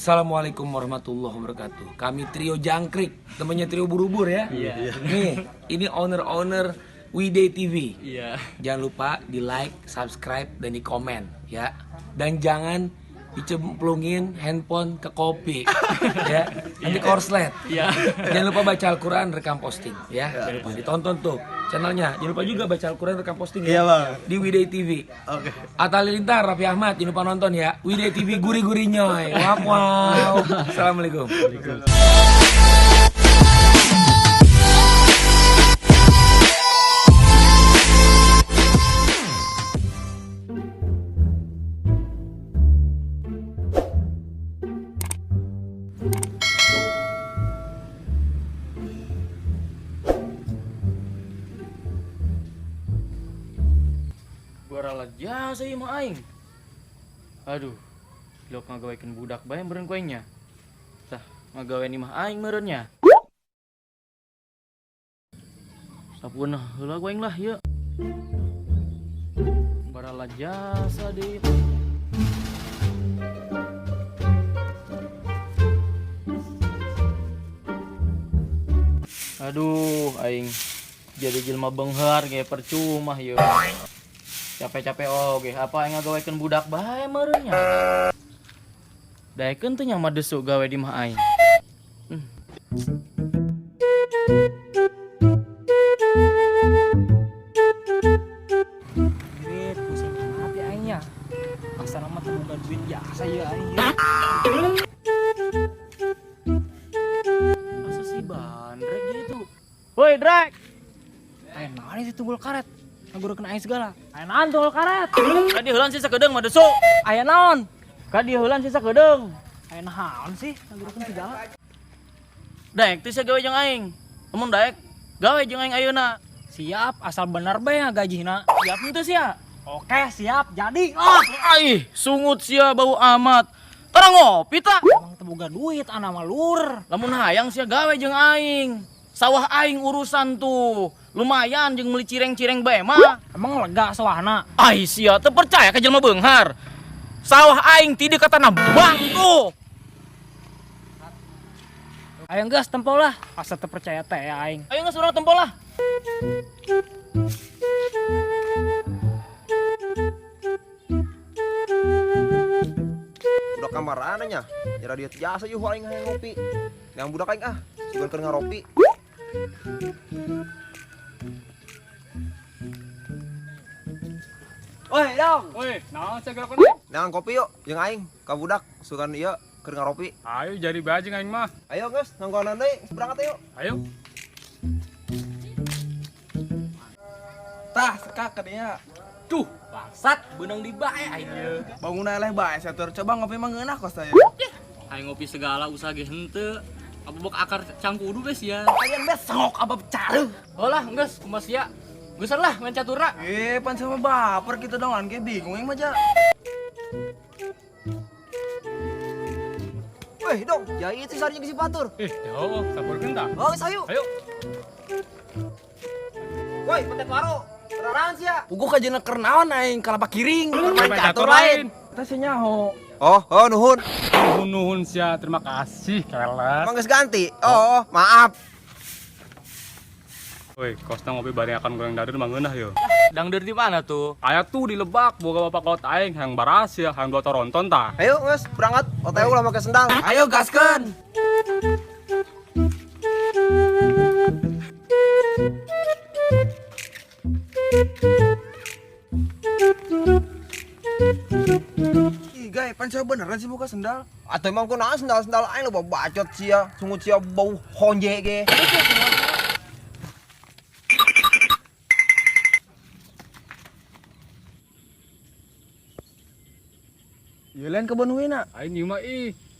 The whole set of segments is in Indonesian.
Assalamualaikum warahmatullahi wabarakatuh. Kami trio jangkrik, temannya trio burubur ya. Iya. Nih, ini owner WeDay TV. Iya. Jangan lupa di like, subscribe, dan di komen ya. Dan jangan dicemplungin handphone ke kopi ya. Nanti korslet. Iya. Jangan lupa baca Al-Quran, rekam posting ya. Jangan lupa ditonton tuh channelnya. Jangan lupa juga baca Al-Quran, rekam posting ya. Iya, Bang. Di WeDay TV. Oke. Atta Halilintar, Raffi Ahmad, jangan lupa nonton ya. WeDay TV gurih-gurih nyoy. Wow. Assalamualaikum. Baralah jasa ieu mah aing. Aduh. Lok ngagawekeun budak bae meureun kuenya. Tah, ngagawean imah aing meureunnya. Sapueunah heula kueng lah ieu. Baralah jasa deui. Aduh, aing jadi jelema beunghar ge percuma ieu. Capek-capek oge, apa yang ngagawekeun budak bae meureunnya. Daekeun teh nya mah desu gawe di mah aing. Duit, pusing banget ya aing ya. Asal mah teu boga duit biasa ya aing. Masa si bandrek gitu. Woi, Drek. Aing naon sih tunggul karet? Ngagurukeun aing segala. Aing naon tunggul karet? Kadi heulan sisa kedeung mah desu. Aya naon? Kadi heulan sisa kedeung. Aing naon sih ngagurukeun segala? Daek teh gawe jeung aing. Lamun daek gawe jeung aing ayeuna. Siap, asal bener bae ngagajihna. Siap henteu sia. Oke, siap. Jadi. Ai, sungut sia bau amat. Tara ngopi ta. Emang teu boga duit ana mah lur. Lamun hayang sia gawe jeung aing. Sawah aing urusan tuh. Lumayan jeung meuli cireng-cireng bae mah. Emang lega sawahna. Ai sia teu percaya ka jelema beunghar. Sawah aing ti di ka tanah bangku. Ayo geus tempol lah. Asa teu percaya teh aing. Ayo geus urang tempol lah. Budak kamar ananya. Ya radio jasa yuh aing hayang ngopi. Yang budak aing sugan keur ngaropi. Woi, dong. Woi, naon segala kono? Neangan kopi yuk, jeung aing ka budak sugan ieu keur ngaropi. Ayo jadi bajing aing mah. Ayo geus, nongkonan deui, berangkat yuk. Ayo. Tah, sekak kadinya. Duh, bangsat beunang di bae aing. Bangun eleh bae satur. Coba ngopi mah ngeunah kos saya. Aing ngopi segala usaha ge henteu. Apa bok akar cangkudu bes ya. Ayeun bes sangok apa careuh. Heulah geus kumaha sia. Geuseur lah main caturna. Pan sama baper kita dongan ke bingung yang maja. Weh, dong, jai itu sarinya si batur. Yo, sampurkeun tah. Oh, sayu. Ayo. Woi, petek waro. Rarahan sia. Ugu kajena keur naon aing kalapa kiring. Main catur lain. Teh sia nyaho. Oh, nuhun. Nuhun sia, terima kasih keles. Emang geus ganti. Oh, maaf. Woi, kosna ngopi bareng akan goreng dadur mah ngeunah yo. Dangder di mana tuh? Aya tuh di Lebak, boga bapak laut aing hayang baras ya, hayang dua toronton tah. Ayo, geus, berangkat. OTW ulah make sendal. Ayo gaskeun. Ih, guys, pan saya beneran sih buka sendal. Atau emang kunaon sendal-sendal aing lo bacot sia, sungut sia bau honje ge. Ieu lain kebun wina. Aing ieu mah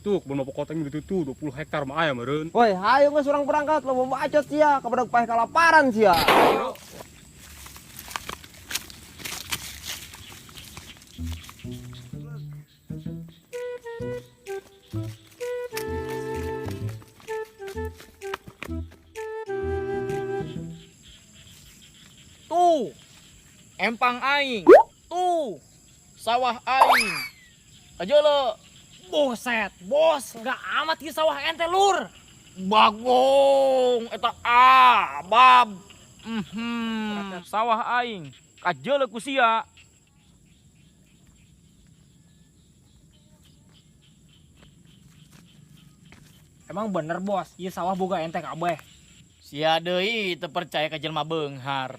tuh kebun bapak kota gitu tuh 20 hektar mah aya meureun. Woi, hayu geus urang berangkat lo bacot sia, kabadag paeh kalaparan sia. Tuh, empang aing. Tuh, sawah aing. Aja lo, Buset, bos, nggak amat ki sawah ente lur. Bagong, eta bab. Sawah aing, kajele ku sia. Emang bener bos, ieu sawah boga ente kabeh. Sia deui teu percaya ka jelema beunghar.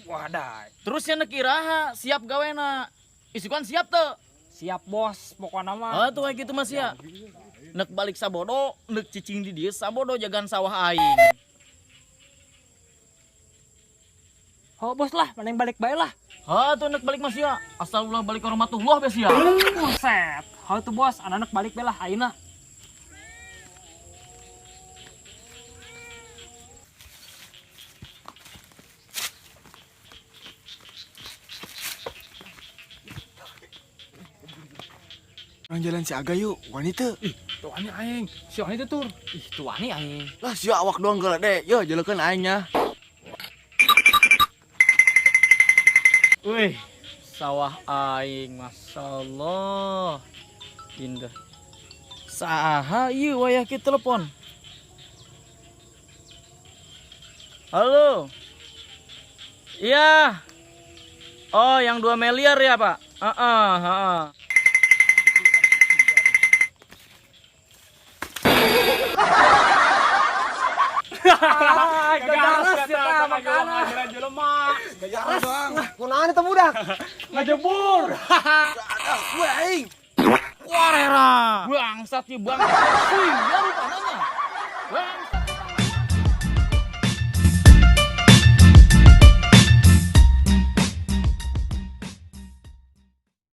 Wadah, Terus nya kiraha siap gawena. Isukan siap teu? siap bos, pokoknya mah. Tuh kayak gitu mas ya. Nek balik sabodo, nek cicing di dia sabodo jagan sawah aing. Oh bos lah, mending balik bae lah. Tuh nek balik mas ya. Asal ulah balik warahmatullah bes ya. Buset, hal tuh bos, anak-anak balik bae lah, ayeuna. Orang jalan si Aga yuk, wanita. Tuh ani aing, si itu tur. Ih, tuh ani aing. Lah si awak doang gede, yo jelekan aingnya. Wih, sawah aing, masyaallah. Indah. Saha ieu wayah ki telepon? Halo. Iya. Oh, yang 2 miliar ya, Pak? Heeh. Gagas kita makanan jelema. Kunaon itu budak? Ngajebur. Gue aing. Warera. Bangsat ya bangsat. Wih, ya rupanya. Bangsat.